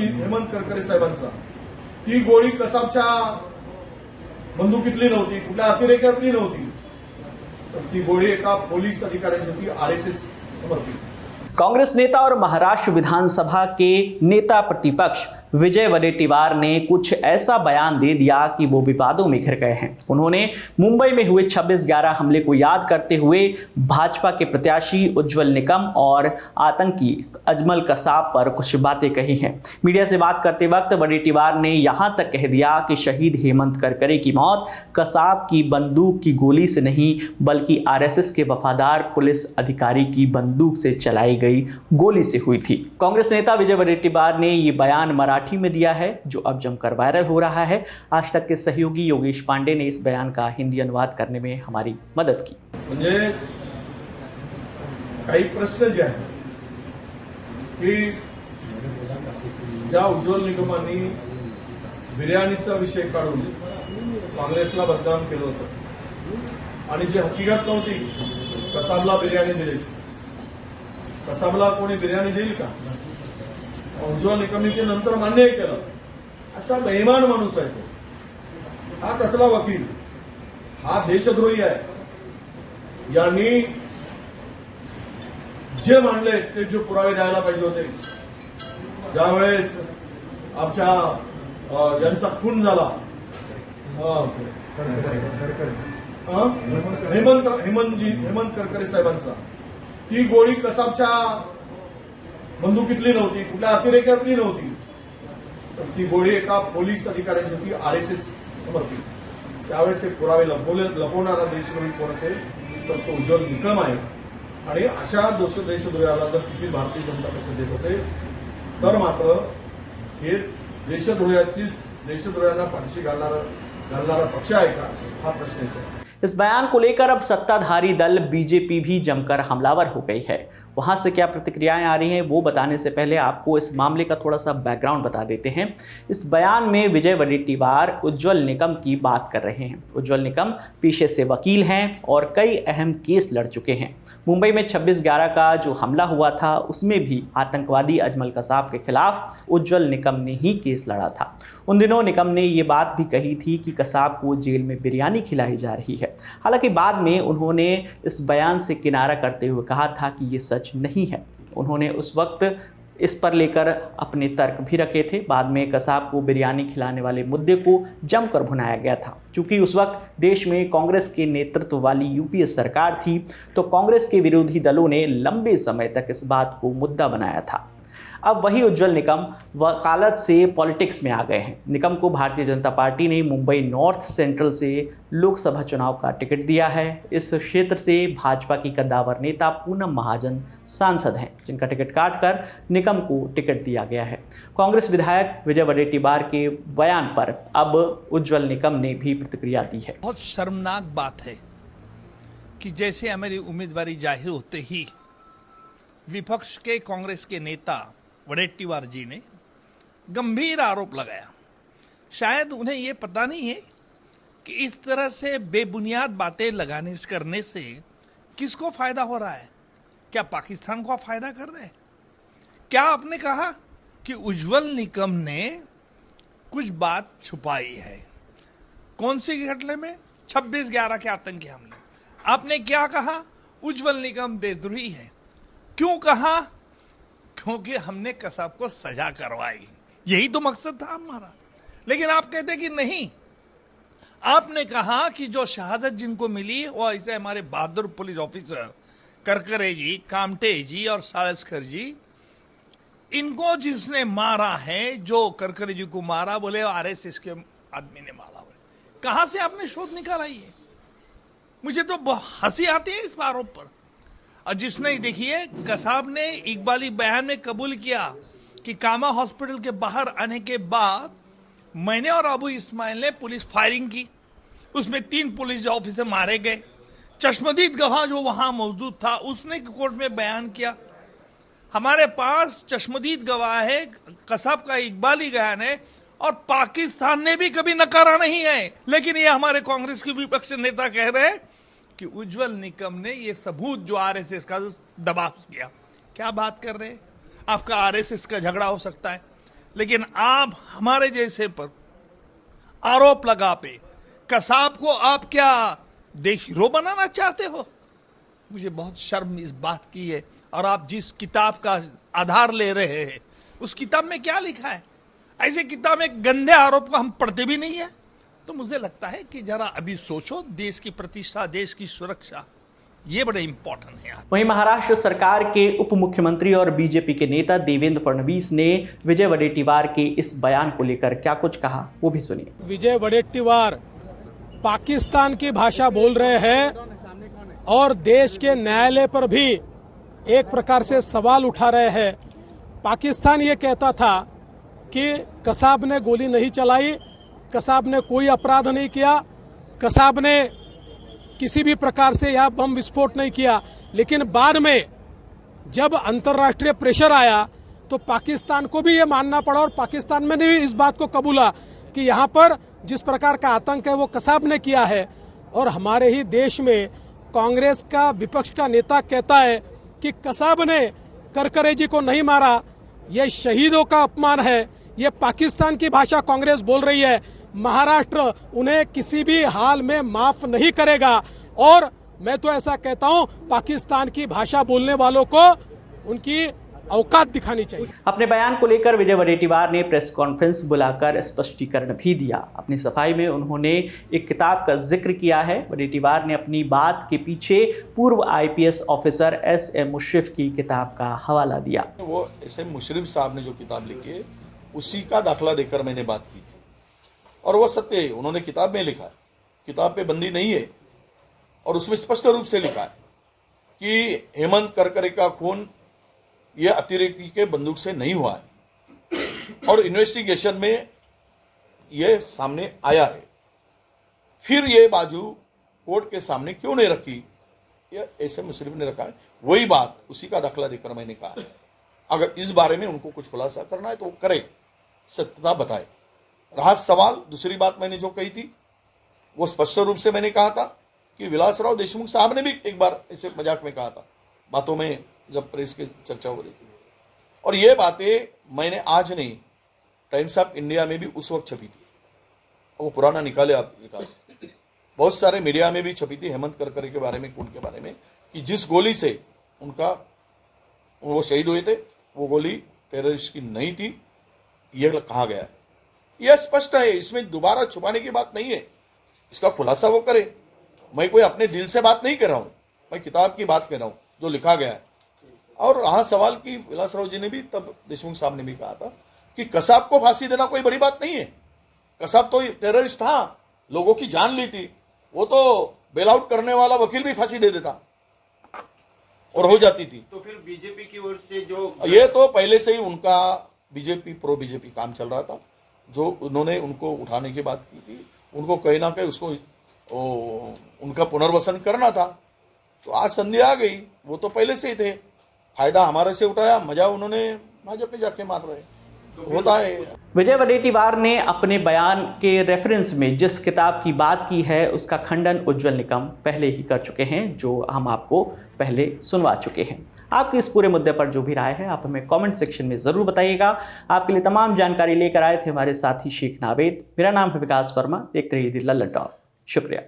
हेमंत करकरे साहेबांचा, ती गोळी कसाबच्या बंदुकीतली नव्हती, कुठल्या अतिरेक्यातली नव्हती, तर ती गोळी एका पोलीस अधिकाऱ्यांची होती, आरएसएस समर्पित। कांग्रेस नेता और महाराष्ट्र विधानसभा के नेता प्रतिपक्ष विजय वडेट्टीवार ने कुछ ऐसा बयान दे दिया कि वो विवादों में घिर गए हैं। उन्होंने मुंबई में हुए 26/11 हमले को याद करते हुए भाजपा के प्रत्याशी उज्जवल निकम और आतंकी अजमल कसाब पर कुछ बातें कही हैं। मीडिया से बात करते वक्त वडेट्टीवार ने यहां तक कह दिया कि शहीद हेमंत करकरे की मौत कसाब की बंदूक की गोली से नहीं बल्कि आरएसएस के वफादार पुलिस अधिकारी की बंदूक से चलाई गई गोली से हुई थी। कांग्रेस नेता विजय वडेट्टीवार ने ये बयान मराठी में दिया है, जो अब जमकर वायरल हो रहा है। आज तक के सहयोगी योगेश पांडे ने इस बयान का हिंदी अनुवाद करने में हमारी मदद की। म्हणजे काही प्रश्न जे आहेत की ज्या उज्ज्वल निकमांनी बिर्याणीचा विषय काढून काँग्रेसला बदनाम केलं होतं आणि जी हकीकत नव्हती, कसाबला बिर्याणी दिली, कसाबला कोणी बिर्याणी देईल का? उज्ज्वल निकमने ते नंतर मान्य केलं। असा बेईमान माणूस आहे तो। हा कसला वकील? हा देशद्रोही आहे। यांनी जे मांडले ते जो पुरावे द्यायला पाहिजे होते, ज्यावेळेस आमच्या यांचा खून झाला, हेमंत करकरे साहेबांचा, ती गोळी कसाबच्या बंदुकीतली नव्हती, कुठल्या अतिरेक्यातली नव्हती, तर ती गोळी एका पोलीस अधिकाऱ्यांची होती, आरएसएस समर्पित। त्यावेळेस ते पुरावे लपवणारा देशद्रोही कोण असेल तर तो उज्ज्वल निकम आहे। आणि अशा देशद्रोहाला जर तिकीट भारतीय जनता पक्ष देत असेल तर मात्र हे देशद्रोह्यांना पाठीशी घालणारा पक्ष आहे का, हा प्रश्न येतो। इस बयान को लेकर अब सत्ताधारी दल बीजेपी भी जमकर हमलावर हो गई है। वहां से क्या प्रतिक्रियाएं आ रही हैं वो बताने से पहले आपको इस मामले का थोड़ा सा बैकग्राउंड बता देते हैं। इस बयान में विजय वडेट्टीवार उज्जवल निकम की बात कर रहे हैं। उज्जवल निकम पेशे से वकील हैं और कई अहम केस लड़ चुके हैं। मुंबई में 26/11 का जो हमला हुआ था उसमें भी आतंकवादी अजमल कसाब के खिलाफ उज्जवल निकम ने ही केस लड़ा था। उन दिनों निकम ने ये बात भी कही थी कि कसाब को जेल में बिरयानी खिलाई जा रही है। हालांकि बाद में उन्होंने इस बयान से किनारा करते हुए कहा था कि ये सच नहीं है। उन्होंने उस वक्त इस पर लेकर अपने तर्क भी रखे थे। बाद में कसाब को बिरयानी खिलाने वाले मुद्दे को जमकर भुनाया गया था। क्योंकि उस वक्त देश में कांग्रेस के नेतृत्व वाली यूपीए सरकार थी, तो कांग्रेस के विरोधी दलों ने लंबे समय तक इस बात को मुद्दा बनाया था। अब वही उज्जवल निकम वकालत से पॉलिटिक्स में आ गए हैं। निकम को भारतीय जनता पार्टी ने मुंबई नॉर्थ सेंट्रल से लोकसभा चुनाव का टिकट दिया है। इस क्षेत्र से भाजपा की कद्दावर नेता पूनम महाजन सांसद हैं, जिनका टिकट काटकर निकम को टिकट दिया गया है। कांग्रेस विधायक विजय वडेट्टीवार के बयान पर अब उज्जवल निकम ने भी प्रतिक्रिया दी है। बहुत शर्मनाक बात है कि जैसे हमारी उम्मीदवारी जाहिर होते ही विपक्ष के कांग्रेस के नेता वडेट्टीवार जी ने गंभीर आरोप लगाया। शायद उन्हें यह पता नहीं है कि इस तरह से बेबुनियाद बातें लगाने करने से किसको फायदा हो रहा है। क्या पाकिस्तान को आप फायदा कर रहे हैं? क्या आपने कहा कि उज्जवल निकम ने कुछ बात छुपाई है? कौन सी घटना में? 26/11 के आतंकी हमले। आपने क्या कहा? उज्जवल निकम देशद्रोही है। क्यों कहा? क्योंकि हमने कसाब को सजा करवाई। यही तो मकसद था हमारा। लेकिन आप कहते कि नहीं, आपने कहा कि जो शहादत जिनको मिली वो ऐसे हमारे बहादुर पुलिस ऑफिसर करकरे जी, कामटे जी और सालस्कर जी, इनको जिसने मारा है, जो करकरे जी को मारा, बोले आरएसएस के आदमी ने मारा। बोले कहां से आपने शोध निकाला? ये मुझे तो हंसी आती है इस आरोप पर। और जिसने देखिए कसाब ने इकबाली बयान में कबूल किया कि कामा हॉस्पिटल के बाहर आने के बाद मैंने और अबू इस्माइल ने पुलिस फायरिंग की, उसमें 3 पुलिस ऑफिसर मारे गए। चश्मदीद गवाह जो वहां मौजूद था उसने कोर्ट में बयान किया। हमारे पास चश्मदीद गवाह है, कसाब का इकबाली बयान है, और पाकिस्तान ने भी कभी नकारा नहीं है। लेकिन ये हमारे कांग्रेस के विपक्ष नेता कह रहे हैं कि उज्जवल निकम ने ये सबूत जो आरएसएस का दबाव किया। क्या बात कर रहे हैं? आपका आरएसएस का झगड़ा हो सकता है, लेकिन आप हमारे जैसे पर आरोप लगा पे कसाब को आप क्या देश हीरो बनाना चाहते हो? मुझे बहुत शर्म इस बात की है। और आप जिस किताब का आधार ले रहे हैं उस किताब में क्या लिखा है? ऐसे किताब में गंदे आरोप को हम पढ़ते भी नहीं है। तो मुझे लगता है कि जरा अभी सोचो, देश की प्रतिष्ठा, देश की सुरक्षा, ये बड़े इंपॉर्टेंट है। वहीं महाराष्ट्र सरकार के उप मुख्यमंत्री और बीजेपी के नेता देवेंद्र फडणवीस ने विजय वडेट्टीवार के इस बयान को लेकर क्या कुछ कहा, वो भी सुनिए। विजय वडेट्टीवार पाकिस्तान की भाषा बोल रहे हैं और देश के न्यायालय पर भी एक प्रकार से सवाल उठा रहे हैं। पाकिस्तान ये कहता था कि कसाब ने गोली नहीं चलाई, कसाब ने कोई अपराध नहीं किया, कसाब ने किसी भी प्रकार से यह बम विस्फोट नहीं किया। लेकिन बाद में जब अंतर्राष्ट्रीय प्रेशर आया तो पाकिस्तान को भी ये मानना पड़ा और पाकिस्तान में भी इस बात को कबूला कि यहाँ पर जिस प्रकार का आतंक है वो कसाब ने किया है। और हमारे ही देश में कांग्रेस का विपक्ष का नेता कहता है कि कसाब ने करकरे जी को नहीं मारा, यह शहीदों का अपमान है। ये पाकिस्तान की भाषा कांग्रेस बोल रही है। महाराष्ट्र उन्हें किसी भी हाल में माफ नहीं करेगा। और मैं तो ऐसा कहता हूं, पाकिस्तान की भाषा बोलने वालों को उनकी औकात दिखानी चाहिए। अपने बयान को लेकर विजय वडेट्टीवार ने प्रेस कॉन्फ्रेंस बुलाकर स्पष्टीकरण भी दिया। अपनी सफाई में उन्होंने एक किताब का जिक्र किया है। वडेट्टीवार ने अपनी बात के पीछे पूर्व IPS ऑफिसर SM मुशर्रफ की किताब का हवाला दिया। वो SM मुशर्रफ साहब ने जो किताब लिखी है उसी का दाखला देकर मैंने बात की थी और वह सत्य है। उन्होंने किताब में लिखा है, किताब पे बंदी नहीं है और उसमें स्पष्ट रूप से लिखा है कि हेमंत करकरे का खून यह अतिरेकी के बंदूक से नहीं हुआ है और इन्वेस्टिगेशन में यह सामने आया है। फिर यह बाजू कोर्ट के सामने क्यों नहीं रखी, यह SM मुशर्रफ ने रखा है। वही बात उसी का दाखला देकर मैंने कहा है। अगर इस बारे में उनको कुछ खुलासा करना है तो वो करे, सत्यता बताए। रहा सवाल, दूसरी बात मैंने जो कही थी वो स्पष्ट रूप से मैंने कहा था कि विलासराव देशमुख साहब ने भी एक बार ऐसे मजाक में कहा था, बातों में जब प्रेस की चर्चा हो रही थी। और ये बातें मैंने आज नहीं, टाइम्स ऑफ इंडिया में भी उस वक्त छपी थी। वो पुराना निकाले आप निकाले, बहुत सारे मीडिया में भी छपी थी हेमंत करकरे के बारे में, खून के बारे में, कि जिस गोली से वो शहीद हुए थे वो गोली टेररिस्ट की नहीं थी, यह कहा गया है। यह स्पष्ट है, इसमें दोबारा छुपाने की बात नहीं है। इसका खुलासा वो करे। मैं कोई अपने दिल से बात नहीं कर रहा हूं, मैं किताब की बात कर रहा हूं जो लिखा गया है। और रहा सवाल कि विलासराव जी ने भी, तब देशमुख साहब ने भी कहा था कि कसाब को फांसी देना कोई बड़ी बात नहीं है। कसाब तो टेररिस्ट था, लोगों की जान ली थी, वो तो बेल आउट करने वाला वकील भी फांसी दे देता और हो जाती थी। तो फिर बीजेपी की ओर से जो ये तो पहले से ही उनका प्रो बीजेपी काम चल रहा था, जो उन्होंने उनको उठाने की बात की थी, उनको कहीं ना कहीं उसको उनका पुनर्वसन करना था। तो आज संधि आ गई, वो तो पहले से ही थे, फायदा हमारे से उठाया, मजा उन्होंने भाजपा में जाके मार रहे, होता है। विजय वडेट्टीवार ने अपने बयान के रेफरेंस में जिस किताब की बात की है उसका खंडन उज्जवल निकम पहले ही कर चुके हैं, जो हम आपको पहले सुनवा चुके हैं। आपकी इस पूरे मुद्दे पर जो भी राय है आप हमें कमेंट सेक्शन में ज़रूर बताइएगा। आपके लिए तमाम जानकारी लेकर आए थे हमारे साथी शेख नावेद। मेरा नाम है विकास वर्मा। देखते रहिए लल्लन टॉप। शुक्रिया।